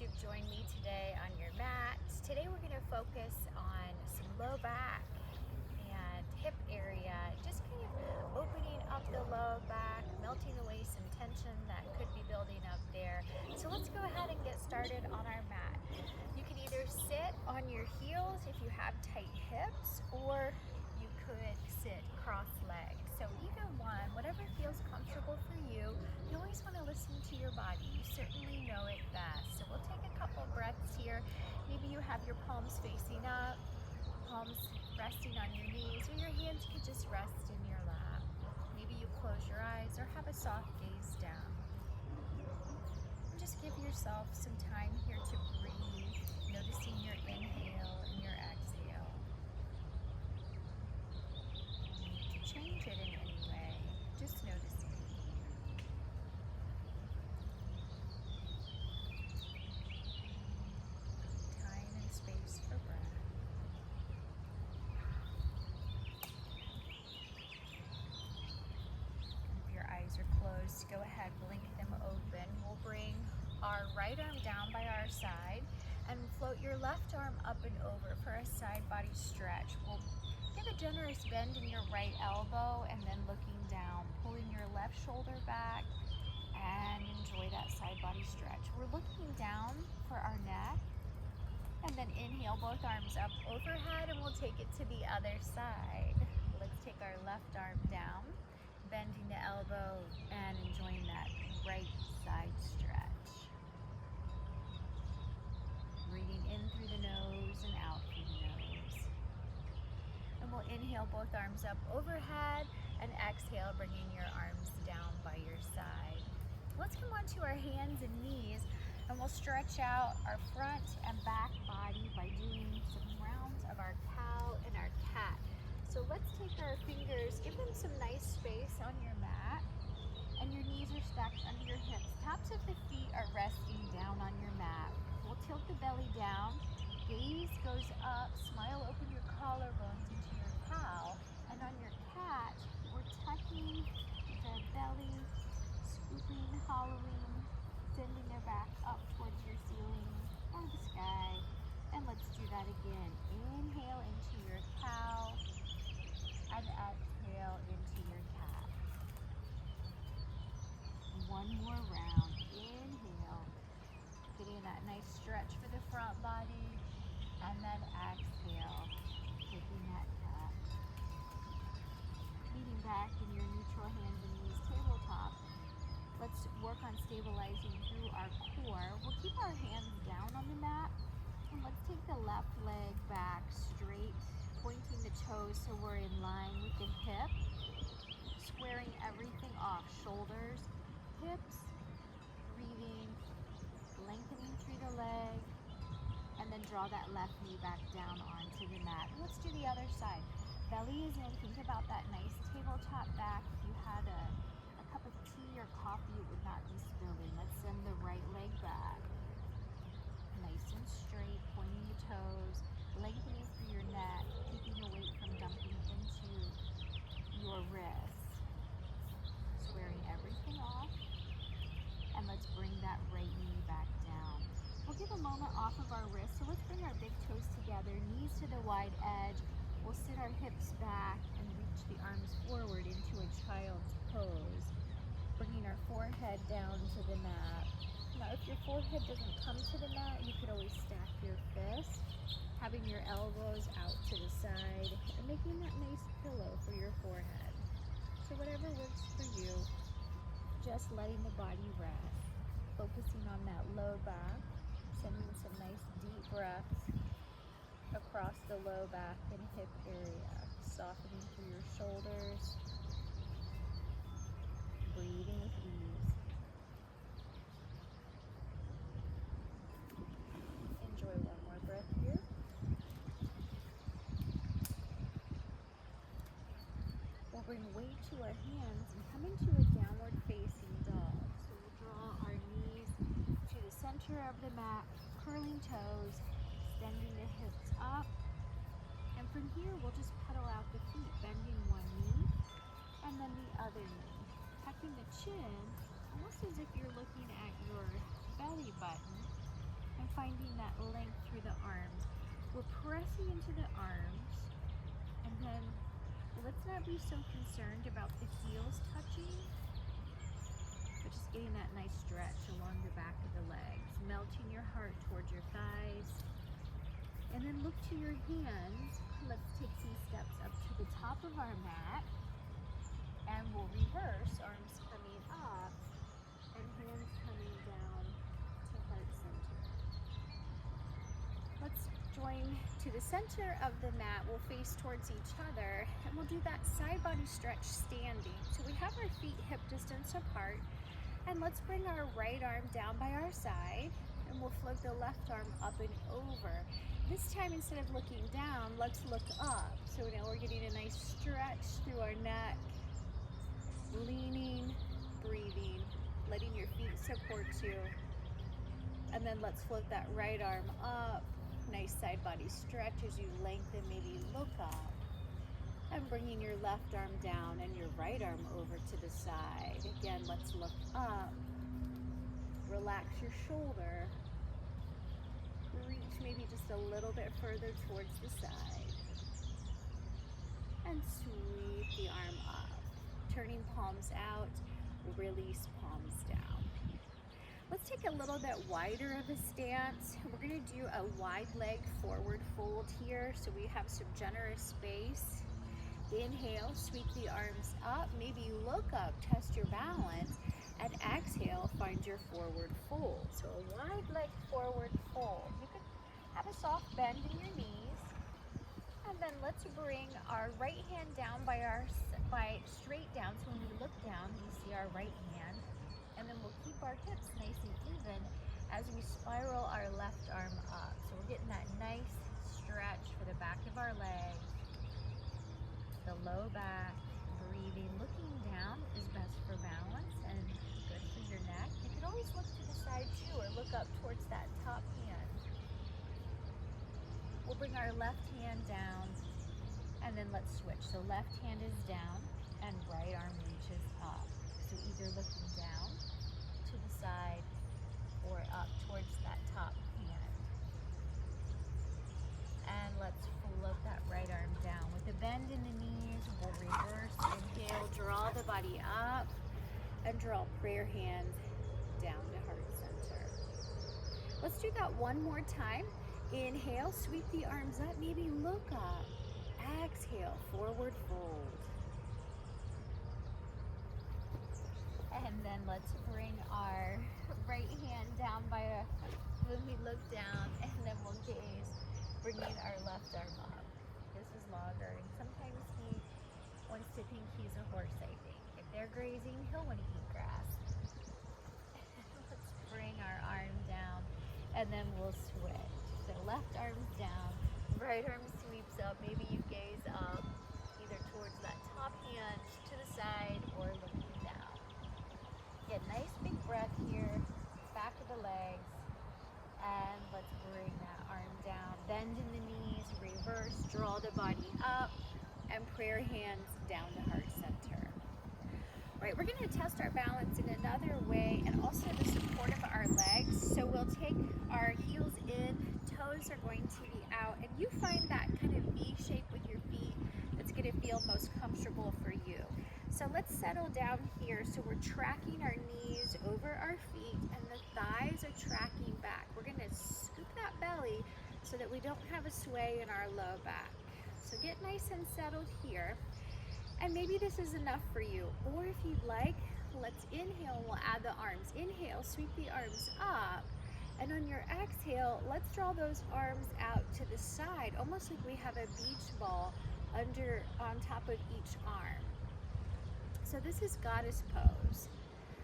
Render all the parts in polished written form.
you've joined me today on your mat. Today we're going to focus on some low back and hip area, just kind of opening up the low back, melting away some tension that could be building up there. So let's go ahead and get started on our mat. You can either sit on your heels if you have tight hips, or you could sit cross-legged. So either one, whatever feels comfortable for you. You always want to listen to your body. You certainly know it best. So we'll take a couple breaths here. Maybe you have your palms facing up, palms resting on your knees, or your hands could just rest in your lap. Maybe you close your eyes or have a soft gaze down. And just give yourself some time here to breathe, noticing your inhale and your exhale. You don't need to change it in any way, just noticing. Time and space for breath. If your eyes are closed, go ahead, blink them open. We'll bring our right arm down by our side and float your left arm up and over for a side body stretch. We'll give a generous bend in your right elbow and then looking down, pulling your left shoulder back, and enjoy that side body stretch. We're looking down for our neck, and then inhale, both arms up overhead, and we'll take it to the other side. Let's take our left arm down, bending the elbow and enjoying that right side stretch. Breathing in through the nose and out through the nose. And we'll inhale, both arms up overhead, and exhale, bringing your arms down by your side. Let's come onto our hands and knees, and we'll stretch out our front and back body by doing some rounds of our cow and our cat. So let's take our fingers, give them some nice space on your mat, and your knees are stacked under your hips. Tops of the feet are resting down on your mat. We'll tilt the belly down, gaze goes up, smile, open your collarbones into your cow, and on your cat, we're tucking the belly, scooping, hollowing, sending their back up towards your ceiling or the sky. And let's do that again. Inhale into your cow and exhale into your cat. One more round. Inhale, getting that nice stretch for the front body, and then exhale, taking that cat. Meeting back in your neutral hands and knees tabletop. Let's work on stabilizing through our core. We'll keep our hands down on the mat, and let's take the left leg back straight, pointing the toes so we're in line with the hip, squaring everything off, shoulders, hips, breathing, lengthening through the leg, and then draw that left knee back down onto the mat. Let's do the other side. Belly is in. Think about that nice tabletop back. If you had a cup of tea or coffee, it would not be spilling. Let's send the right leg back. Nice and straight, pointing the toes, lengthening through your neck, keeping the weight from dumping into your wrists. Squaring everything off. And let's bring that right knee back down. We'll give a moment off of our wrists. So let's bring our big toes together, knees to the wide edge. We'll sit our hips back and reach the arms forward into a child's pose, bringing our forehead down to the mat. Now, if your forehead doesn't come to the mat, you could always stack your fists, having your elbows out to the side, and making that nice pillow for your forehead. So whatever works for you, just letting the body rest, focusing on that low back, sending some nice deep breaths across the low back and hip area, softening through your shoulders, breathing with ease. Enjoy one more breath here. We'll bring weight to our hands and come into a downward facing dog. So we'll draw our knees to the center of the mat, curling toes, extending the hips up. And from here, we'll just pedal out the feet, bending one knee and then the other knee. Tucking the chin, almost as if you're looking at your belly button, finding that length through the arms. We're pressing into the arms, and then let's not be so concerned about the heels touching, but just getting that nice stretch along the back of the legs, melting your heart towards your thighs. And then look to your hands. Let's take some steps up to the top of our mat, and we'll reverse, arms coming up and hands coming down to heart center. Let's join to the center of the mat. We'll face towards each other, and we'll do that side body stretch standing. So we have our feet hip distance apart, and let's bring our right arm down by our side, and we'll float the left arm up and over. This time, instead of looking down, let's look up. So now we're getting a nice stretch through our neck, leaning, breathing, letting your feet support you. And then let's float that right arm up. Nice side body stretch as you lengthen, maybe look up. And bringing your left arm down and your right arm over to the side. Again, let's look up. Relax your shoulder. Reach maybe just a little bit further towards the side. And sweep the arm up. Turning palms out, release palms down. Let's take a little bit wider of a stance. We're going to do a wide leg forward fold here, so we have some generous space. Inhale, sweep the arms up, maybe look up, test your balance, and exhale, find your forward fold. So a wide leg forward fold. You could have a soft bend in your knees, and then let's bring our right hand down by straight down. So when we look down, we see our right hand, and then we'll keep our hips nice and even as we spiral our left arm up. So we're getting that nice stretch for the back of our legs, the low back, breathing. Looking down is best for balance and good for your neck. You can always look to the side too, or look up towards that top hand. We'll bring our left hand down, and then let's switch. So left hand is down and right arm reaches up. So either looking down to the side or up towards that top hand. And let's float that right arm down. With a bend in the knees, we'll reverse, inhale, draw the body up, and draw prayer hands down to heart center. Let's do that one more time. Inhale, sweep the arms up, maybe look up. Exhale, forward fold. And then let's bring our right hand down when we look down, and then we'll gaze, bringing our left arm up. This is longer, and sometimes he wants to think he's a horse, I think. If they're grazing, he'll want to eat grass. Let's bring our arm down, and then we'll switch. So left arm's down, right arm sweeps up. Maybe you gaze up, either towards that top hand, to the side, or looking down. Get nice big breath here, back of the legs, and let's bring that arm down. Bend in the knees, reverse, draw the body up, and prayer hands down to heart center. All right, we're going to test our balance in another way, and also the support of our legs. So we'll take our heels in, toes are going to be out, and you find that kind of V shape with your feet that's going to feel most comfortable for you. So let's settle down here. So we're tracking our knees over our feet, and the thighs are tracking back. We're going to scoop that belly so that we don't have a sway in our low back. So get nice and settled here. And maybe this is enough for you. Or if you'd like, let's inhale and we'll add the arms. Inhale, sweep the arms up. And on your exhale, let's draw those arms out to the side, almost like we have a beach ball on top of each arm. So this is goddess pose.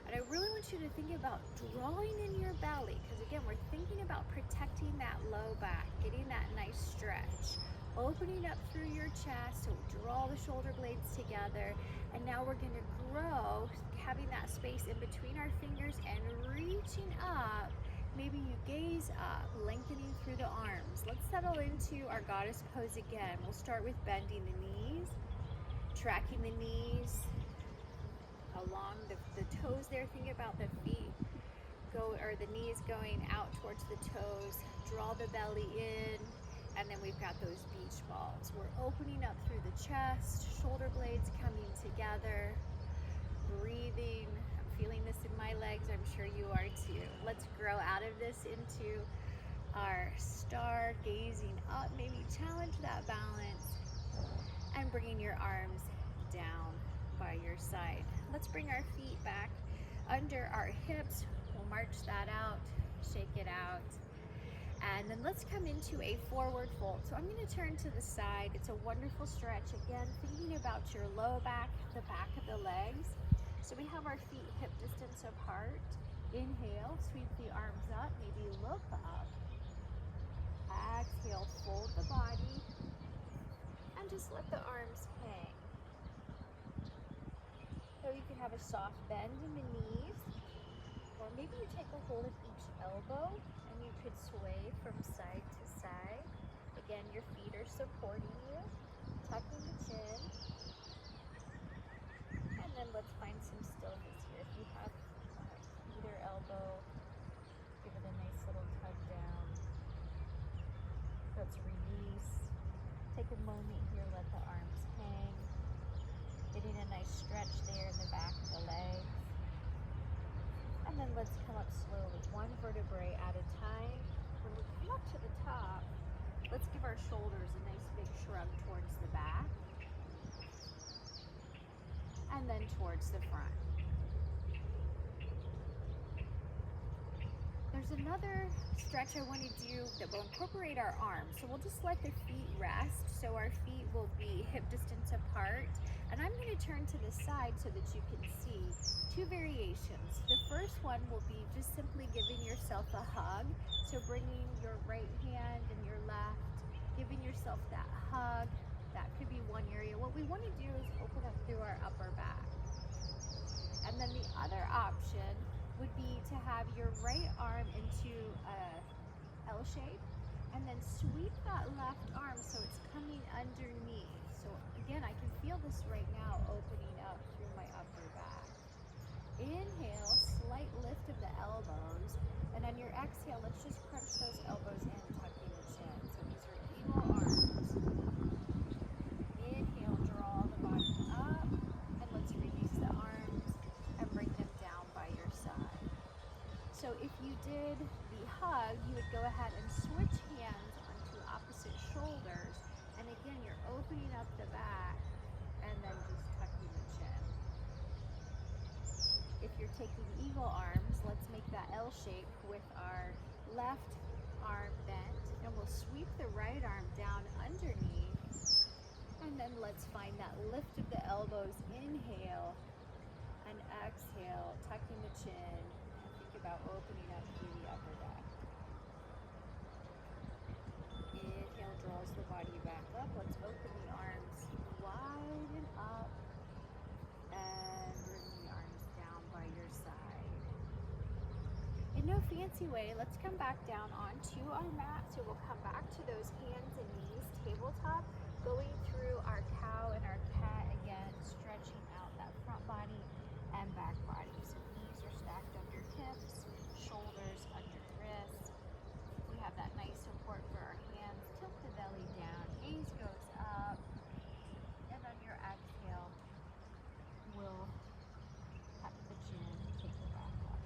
And I really want you to think about drawing in your belly, because again, we're thinking about protecting that low back, getting that nice stretch, opening up through your chest. So draw the shoulder blades together. And now we're going to grow, having that space in between our fingers and reaching up. Maybe you gaze up, lengthening through the arms. Let's settle into our goddess pose again. We'll start with bending the knees, tracking the knees along the toes there. Think about the feet or the knees going out towards the toes. Draw the belly in, and then we've got those beach balls. We're opening up through the chest, shoulder blades coming together, breathing. I'm feeling this in my legs. I'm sure you are too. Let's grow out of this into our star, gazing up. Maybe challenge that balance and bringing your arms down by your side. Let's bring our feet back under our hips. We'll march that out, shake it out. And then let's come into a forward fold. So I'm going to turn to the side. It's a wonderful stretch. Again, thinking about your low back, the back of the legs. So we have our feet hip distance apart. Inhale, sweep the arms up, maybe look up. Exhale, fold the body, and just let the arms hang. So you can have a soft bend in the knees, or maybe you take a hold of each elbow and you could sway from side to side. Again, your feet are supporting you, tucking the chin. And then let's find some stillness here. If you have either elbow, give it a nice little tug down. Let's release. Take a moment here, let the arms hang. Getting a nice stretch there in the back of the legs. And then let's come up slowly, one vertebrae at a time. When we come up to the top, let's give our shoulders a nice big shrug towards the back. And then towards the front. There's another stretch I want to do that will incorporate our arms. So we'll just let the feet rest. So our feet will be hip distance apart. And I'm going to turn to the side so that you can see two variations. The first one will be just simply giving yourself a hug. So bringing your right hand and your left, giving yourself that hug. That could be one area. What we want to do is open up through our upper back. And then the other option would be to have your right arm into a L shape and then sweep that left arm so it's coming underneath. So again, I can feel this right now opening up through my upper back. Inhale, slight lift of the elbows, and on your exhale, let's just crunch those elbows in, tucking the chin. So these are eagle arms. Inhale, draw the body up, and let's release the arms and bring them down by your side. So if you did the hug, you would go ahead and switch hands onto opposite shoulders. And again, you're opening up the back and then just tucking the chin. If you're taking eagle arms, let's make that L shape with our left arm bent. And we'll sweep the right arm down underneath. And then let's find that lift of the elbows. Inhale and exhale, tucking the chin. And think about opening up through the upper back. Inhale draws the body back up. Let's open the arms wide and up. And bring the arms down by your side. In no fancy way, let's come back down onto our mat. So we'll come back to those hands and knees, tabletop, going through our cow and our cat again, stretching out that front body and back body. So knees are stacked under hips, shoulders under wrists. We have that nice support for our hands. Tilt the belly down, gaze goes up, and on your exhale, we'll tuck the chin, take it back up.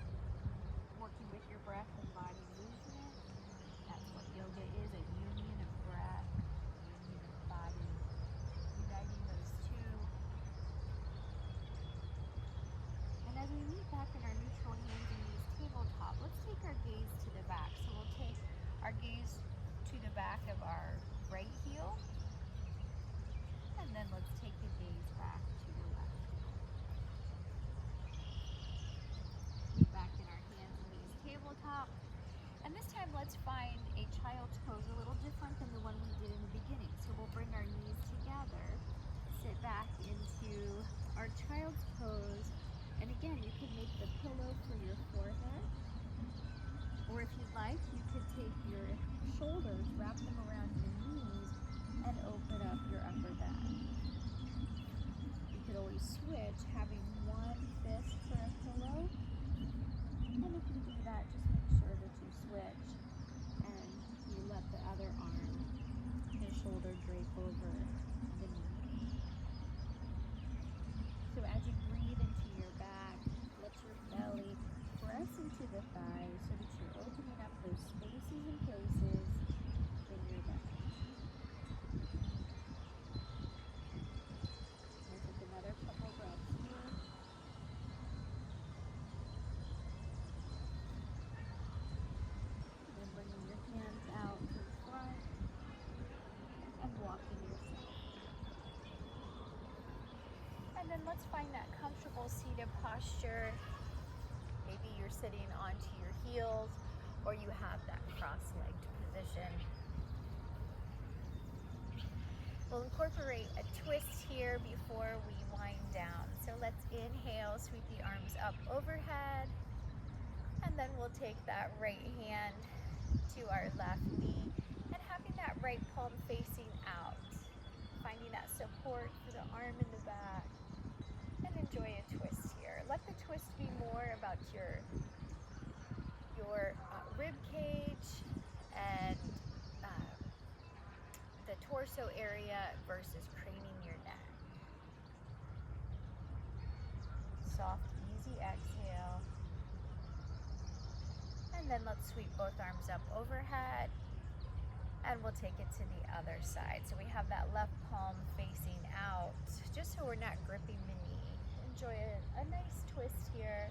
Working with your breath and body movement. That's what yoga is, a union of breath, union of body, uniting those two. And as we meet back in our neutral hands and knees tabletop, let's take our gaze to the back. So we'll take our gaze to the back of our right heel, and then let's take the gaze back to the left. Meet back in our hands and knees tabletop. And this time let's find a child's pose a little different than the one we did in the beginning. So we'll bring our knees together, sit back into our child's pose. And again, you can make the pillow for your forehead. Or if you'd like, you could take your shoulders, wrap them around your knees, and open up your upper back. You could always switch, having one fist for a pillow, and you can do that, just make sure that you switch and you let the other arm and shoulder drape over the knee. So as you breathe into your back, let your belly press into the thighs so that you're opening up those spaces and places in your belly. We'll take another couple breaths here. And then bringing your hands out to the front and walking yourself. And then let's find that comfortable seated posture. Maybe you're sitting onto your heels or you have that cross-legged position. We'll incorporate a twist here before we wind down. So let's inhale, sweep the arms up overhead, and then we'll take that right hand to our left knee and having that right palm facing out. Finding that support for the arm in the back, and enjoy a twist here. Let the twist be more about your rib cage and the torso area versus craning your neck. Soft, easy exhale. And then let's sweep both arms up overhead, and we'll take it to the other side. So we have that left palm facing out, just so we're not gripping the knee. Enjoy a nice twist here,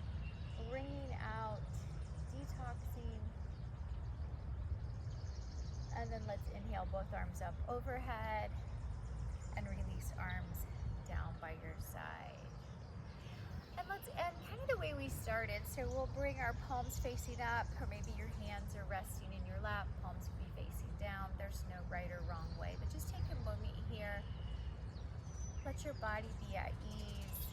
wringing out, detoxing. And then let's inhale, both arms up overhead, and release arms down by your side. And let's end kind of the way we started. So we'll bring our palms facing up, or maybe your hands are resting in your lap, palms will be facing down. There's no right or wrong way, but just take a moment here. Let your body be at ease,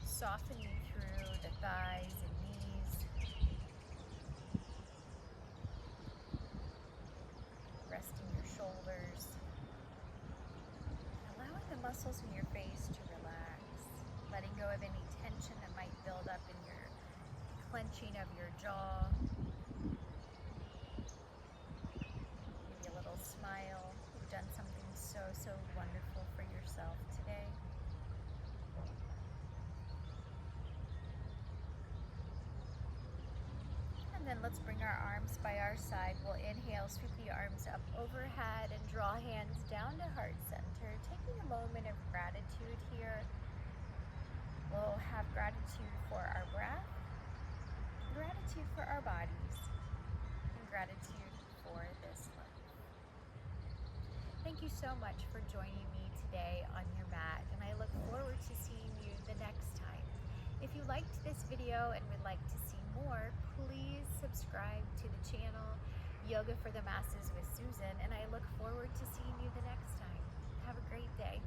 softening through the thighs and knees. Resting your shoulders. Allowing the muscles in your face to relax. Letting go of any tension that might build up in your clenching of your jaw. Maybe a little smile. You've done something so, so wonderful for yourself today. And then let's bring our arms by our side. We'll inhale, sweep the arms up overhead and draw hands down to heart center. Taking a moment of gratitude here. We'll have gratitude for our breath, gratitude for our bodies, and gratitude for this life. Thank you so much for joining me today on your mat, and I look forward to seeing you the next time. If you liked this video and would like to see more, please subscribe to the channel Yoga for the Masses with Susan, and I look forward to seeing you the next time. Have a great day.